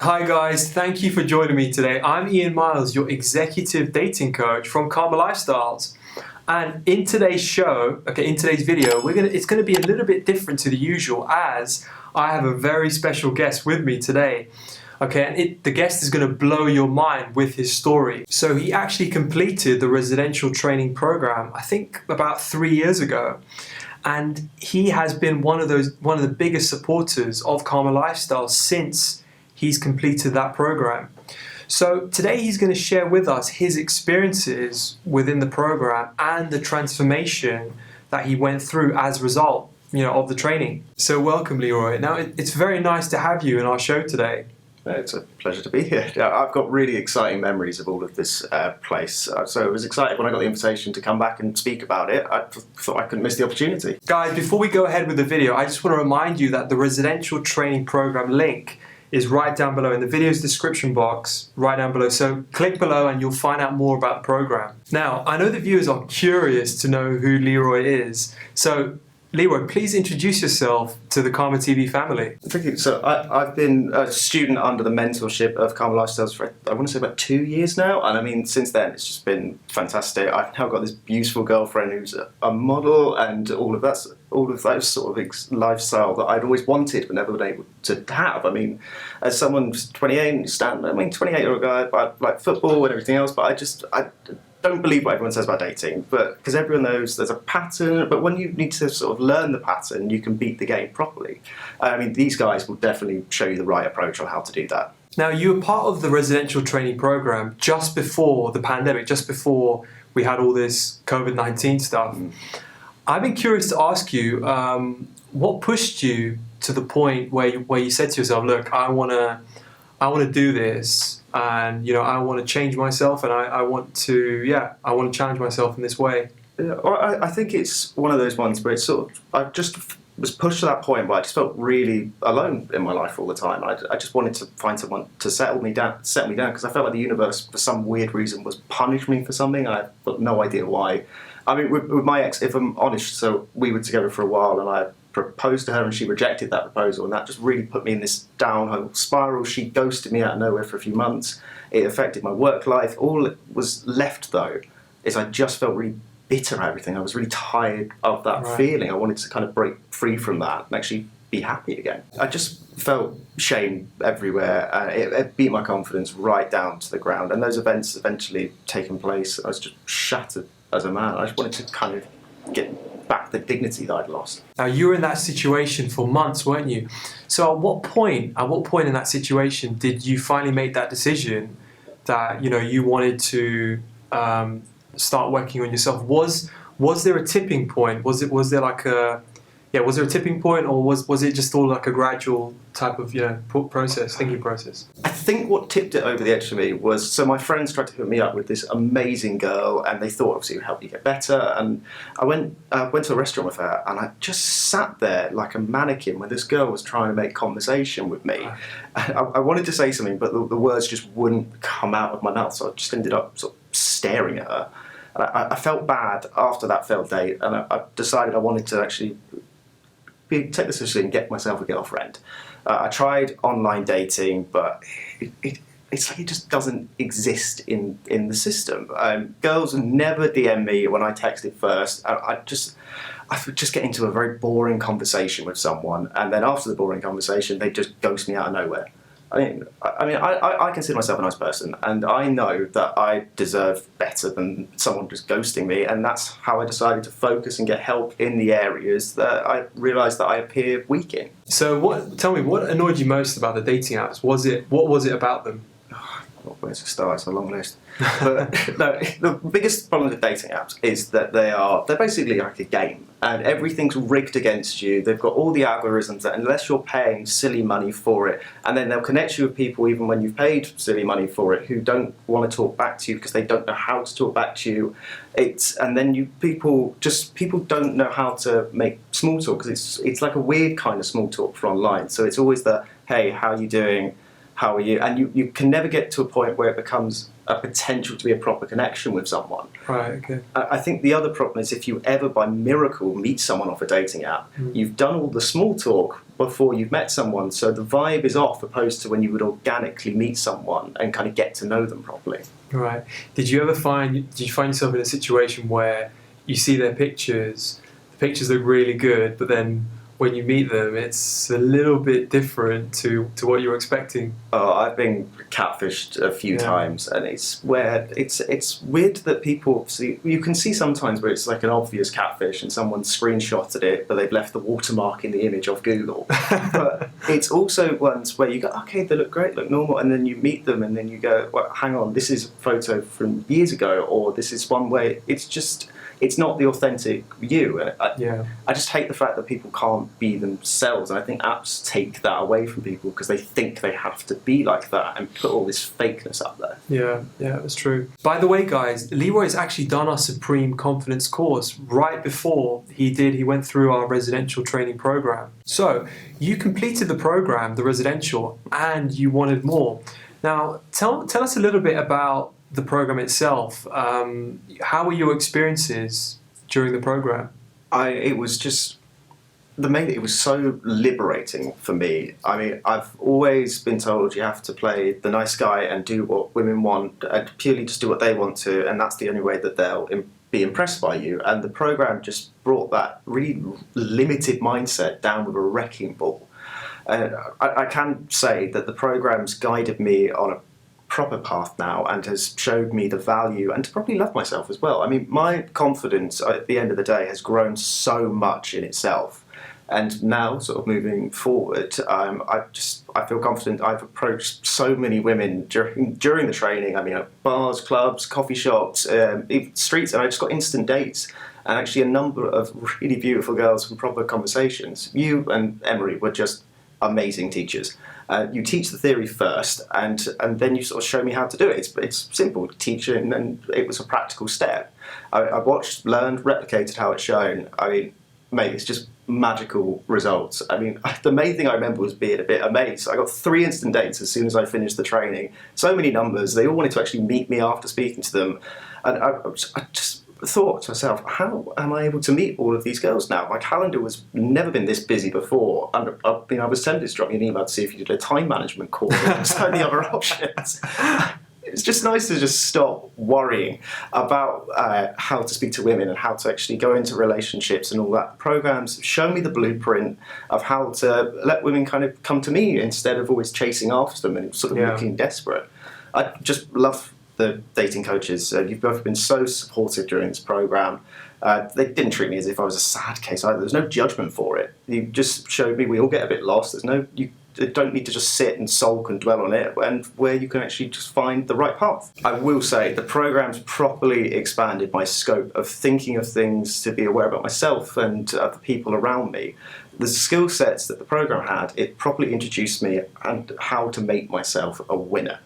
Hi guys, thank you for joining me today. I'm Ian Myles, your executive dating coach from Kamalifestyles. And in today's show, in today's video, it's gonna be a little bit different to the usual as I have a very special guest with me today. And the guest is gonna blow your mind with his story. So he actually completed the residential training program, I think about 3 years ago. And he has been one of the biggest supporters of Kamalifestyles since he's completed that program. So today he's going to share with us his experiences within the program and the transformation that he went through as a result, of the training. So welcome, Leroy. Now it's very nice to have you in our show today. It's a pleasure to be here. I've got really exciting memories of all of this place. So I was excited when I got the invitation to come back and speak about it. I thought I couldn't miss the opportunity. Guys, before we go ahead with the video, I just want to remind you that the residential training program link is right down below in the video's description box, right down below. So click below and you'll find out more about the program. Now, I know the viewers are curious to know who Leroy is. So Leroy, please introduce yourself to the Karma TV family. Thank you. So I've been a student under the mentorship of Kamalifestyles for, I want to say, about 2 years now. And I mean, since then, it's just been fantastic. I've now got this beautiful girlfriend who's a model and all of those sort of lifestyle that I'd always wanted but never been able to have. I mean, as someone who's 28, 28-year-old guy, I like football and everything else, but I don't believe what everyone says about dating, but because everyone knows there's a pattern, but when you need to sort of learn the pattern, you can beat the game properly. I mean, these guys will definitely show you the right approach on how to do that. Now, you were part of the residential training program just before the pandemic, just before we had all this COVID-19 stuff. I've been curious to ask you, what pushed you to the point where you said to yourself, look, I want to do this, and I want to change myself, and I want to challenge myself in this way. Yeah, I think it's one of those ones where it's sort of, I just was pushed to that point where I just felt really alone in my life all the time. I just wanted to find someone to set me down, because I felt like the universe, for some weird reason, was punishing me for something, and I've got no idea why. I mean, with my ex, if I'm honest, so we were together for a while, and I proposed to her and she rejected that proposal, and that just really put me in this downhill spiral. She ghosted me out of nowhere for a few months. It affected my work life. All that was left, though, is I just felt really bitter at everything. I was really tired of that feeling. I wanted to kind of break free from that and actually be happy again. I just felt shame everywhere. It beat my confidence right down to the ground, and those events eventually taken place. I was just shattered as a man. I just wanted to kind of get back the dignity that I'd lost. Now, you were in that situation for months, weren't you? So at what point in that situation did you finally make that decision that you wanted to start working on yourself? Was there a tipping point? Was there a tipping point, or was it just all like a gradual type of thinking process? I think what tipped it over the edge for me was, so my friends tried to hook me up with this amazing girl, and they thought obviously it would help you get better. And I went to a restaurant with her, and I just sat there like a mannequin when this girl was trying to make conversation with me. I wanted to say something, but the words just wouldn't come out of my mouth, so I just ended up sort of staring at her. And I felt bad after that failed date, and I decided I wanted to actually take this seriously and get myself a girlfriend. I tried online dating, but it's like it just doesn't exist in the system. Girls never DM me when I texted first. I would just get into a very boring conversation with someone, and then after the boring conversation, they just ghost me out of nowhere. I consider myself a nice person, and I know that I deserve better than someone just ghosting me, and that's how I decided to focus and get help in the areas that I realised that I appear weak in. So tell me, what annoyed you most about the dating apps? What was it about them? Where to start? It's a long list. But no, the biggest problem with dating apps is that they're basically like a game, and everything's rigged against you. They've got all the algorithms that, unless you're paying silly money for it, and then they'll connect you with people even when you've paid silly money for it, who don't want to talk back to you because they don't know how to talk back to you. People don't know how to make small talk, because it's like a weird kind of small talk for online. So it's always the, hey, how are you doing? How are you? And you can never get to a point where it becomes a potential to be a proper connection with someone. Right, okay. I think the other problem is if you ever by miracle meet someone off a dating app, you've done all the small talk before you've met someone, so the vibe is off opposed to when you would organically meet someone and kind of get to know them properly. Right. Did you find yourself in a situation where you see their pictures, the pictures look really good, but then when you meet them, it's a little bit different to what you were expecting? Oh, I've been catfished a few times, and it's weird that people see. You can see sometimes where it's like an obvious catfish, and someone screenshotted it, but they've left the watermark in the image of Google. But it's also ones where you go, okay, they look great, look normal, and then you meet them, and then you go, well, hang on, this is a photo from years ago, or this is one way. It's not the authentic you. And I just hate the fact that people can't be themselves. And I think apps take that away from people because they think they have to be like that and put all this fakeness up there. Yeah, that's true. By the way, guys, Leroy has actually done our Supreme Confidence course right before he went through our residential training program. So you completed the program, the residential, and you wanted more. Now, tell us a little bit about the program itself. How were your experiences during the program? It was just it was so liberating for me. I mean, I've always been told you have to play the nice guy and do what women want, and purely just do what they want to, and that's the only way that they'll be impressed by you. And the program just brought that really limited mindset down with a wrecking ball. I can say that the program's guided me on a proper path now and has showed me the value and to probably love myself as well. I mean, my confidence at the end of the day has grown so much in itself, and now sort of moving forward, I feel confident. I've approached so many women during the training. I mean, at bars, clubs, coffee shops, even streets, and I just got instant dates. And actually a number of really beautiful girls from proper conversations. You and Emery were just amazing teachers. You teach the theory first, and then you sort of show me how to do it. It's simple teaching, and it was a practical step. I watched, learned, replicated how it's shown. I mean, mate, it's just magical results. I mean, the main thing I remember was being a bit amazed. I got 3 instant dates as soon as I finished the training. So many numbers. They all wanted to actually meet me after speaking to them, and I just thought to myself, how am I able to meet all of these girls now? My calendar was never been this busy before, and I was tempted to drop you an email to see if you did a time management course and so many other options. It's just nice to just stop worrying about how to speak to women and how to actually go into relationships and all that. Programs show me the blueprint of how to let women kind of come to me instead of always chasing after them and sort of looking desperate. I just love the dating coaches. You've both been so supportive during this program. They didn't treat me as if I was a sad case either. There's no judgment for it. You just showed me we all get a bit lost. You don't need to just sit and sulk and dwell on it, and where you can actually just find the right path. I will say the program's properly expanded my scope of thinking of things to be aware about myself and the people around me. The skill sets that the program had, it properly introduced me and how to make myself a winner.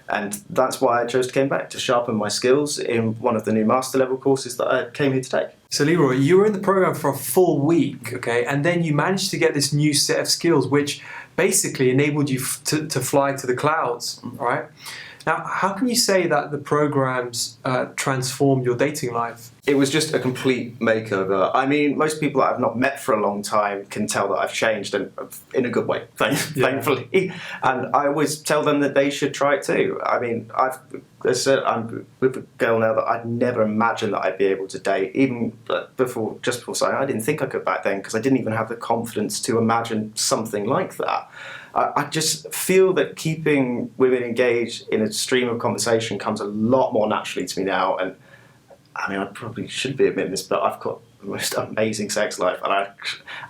And that's why I chose to come back, to sharpen my skills in one of the new master level courses that I came here to take. So Leroy, you were in the program for a full week, okay, and then you managed to get this new set of skills which basically enabled you to fly to the clouds, right? Now, how can you say that the programs transformed your dating life? It was just a complete makeover. I mean, most people that I've not met for a long time can tell that I've changed, and in a good way, thankfully. And I always tell them that they should try it too. I mean, I'm with a girl now that I'd never imagined that I'd be able to date, even just before saying I didn't think I could back then, because I didn't even have the confidence to imagine something like that. I just feel that keeping women engaged in a stream of conversation comes a lot more naturally to me now. And I mean, I probably shouldn't be admitting this, but I've got the most amazing sex life. And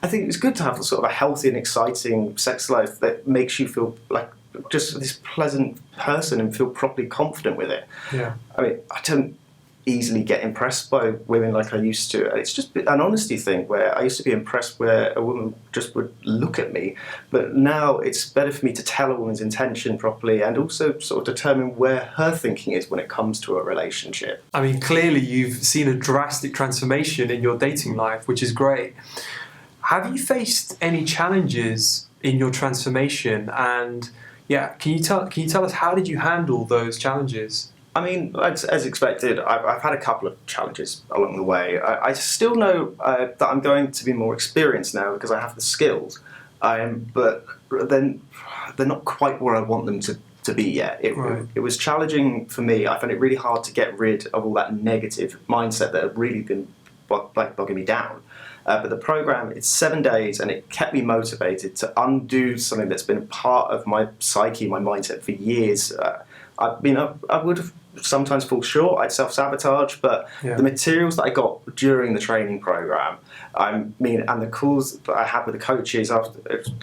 I think it's good to have a sort of a healthy and exciting sex life that makes you feel like just this pleasant person and feel properly confident with it. Yeah. I mean, I don't easily get impressed by women like I used to. It's just an honesty thing where I used to be impressed where a woman just would look at me, but now it's better for me to tell a woman's intention properly and also sort of determine where her thinking is when it comes to a relationship. I mean, clearly you've seen a drastic transformation in your dating life, which is great. Have you faced any challenges in your transformation? And can you tell us, how did you handle those challenges? I mean, as expected, I've had a couple of challenges along the way. I still know that I'm going to be more experienced now because I have the skills, but then they're not quite where I want them to be yet. It was challenging for me. I found it really hard to get rid of all that negative mindset that had really been bogging me down. But the program, it's 7 days, and it kept me motivated to undo something that's been a part of my psyche, my mindset for years. I would have sometimes fall short, I'd self-sabotage, but the materials that I got during the training program, and the calls that I had with the coaches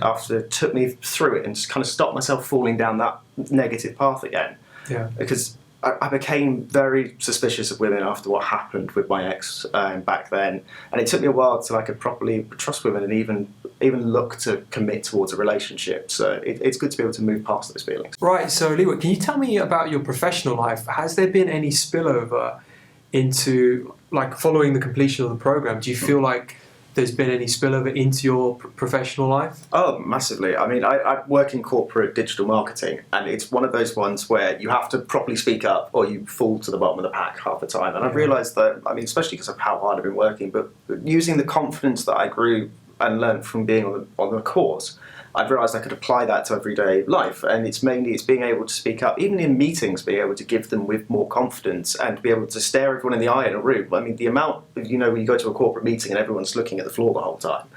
after took me through it and just kind of stopped myself falling down that negative path again. Because I became very suspicious of women after what happened with my ex back then, and it took me a while till I could properly trust women and even look to commit towards a relationship. So it's good to be able to move past those feelings. Right, so Leroy, can you tell me about your professional life? Has there been any spillover into, like, following the completion of the program? Do you feel like there's been any spillover into your professional life? Oh, massively. I mean, I work in corporate digital marketing, and it's one of those ones where you have to properly speak up or you fall to the bottom of the pack half the time. And I've realised that, I mean, especially because of how hard I've been working, but using the confidence that I grew and learned from being on the course, I've realised I could apply that to everyday life, and it's being able to speak up, even in meetings, being able to give them with more confidence and be able to stare everyone in the eye in a room. I mean, the amount, when you go to a corporate meeting and everyone's looking at the floor the whole time.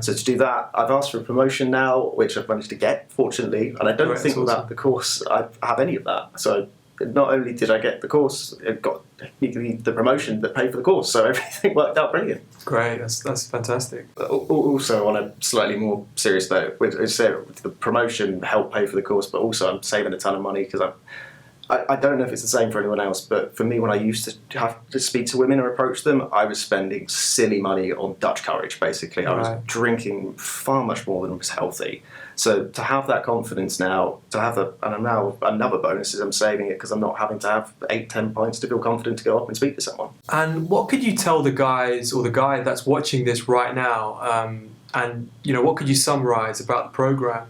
So to do that, I've asked for a promotion now, which I've managed to get, fortunately, and I don't think without the course I have any of that. So not only did I get the course, it got the promotion that paid for the course, so everything worked out brilliant. Great, that's fantastic. Also, on a slightly more serious note, the promotion helped pay for the course, but also I'm saving a ton of money because I don't know if it's the same for anyone else, but for me, when I used to have to speak to women or approach them, I was spending silly money on Dutch courage, basically. I was drinking far much more than was healthy. So to have that confidence now, and now another bonus is I'm saving it because I'm not having to have 8-10 pints to feel confident to go up and speak to someone. And what could you tell the guys or the guy that's watching this right now, and what could you summarise about the program?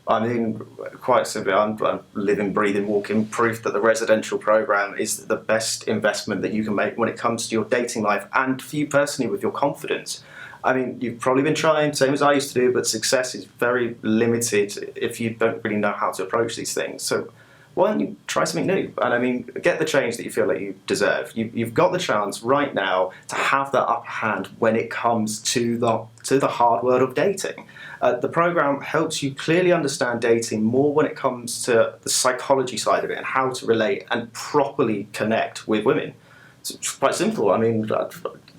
I mean, quite simply, I'm living, breathing, walking proof that the residential program is the best investment that you can make when it comes to your dating life and for you personally with your confidence. I mean, you've probably been trying, same as I used to do, but success is very limited if you don't really know how to approach these things. So why don't you try something new? And I mean, get the change that you feel like you deserve. You've got the chance right now to have that upper hand when it comes to the hard world of dating. The program helps you clearly understand dating more when it comes to the psychology side of it and how to relate and properly connect with women. It's quite simple. I mean,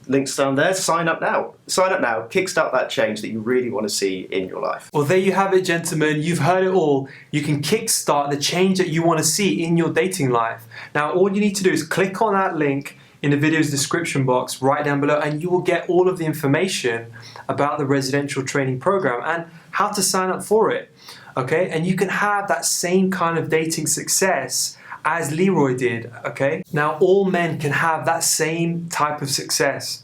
links down there. Sign up now. Sign up now. Kickstart that change that you really want to see in your life. Well, there you have it, gentlemen. You've heard it all. You can kickstart the change that you want to see in your dating life. Now, all you need to do is click on that link in the video's description box right down below, and you will get all of the information about the residential training program and how to sign up for it. Okay, and you can have that same kind of dating success as Leroy did. Okay, now all men can have that same type of success.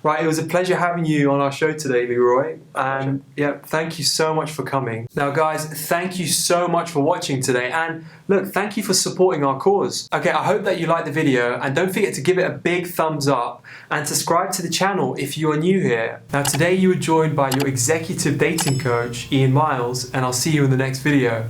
Right, it was a pleasure having you on our show today, Leroy. And yeah, thank you so much for coming. Now guys, thank you so much for watching today. And look, thank you for supporting our cause. Okay, I hope that you liked the video, and don't forget to give it a big thumbs up and subscribe to the channel if you are new here. Now today you were joined by your executive dating coach, Ian Myles, and I'll see you in the next video.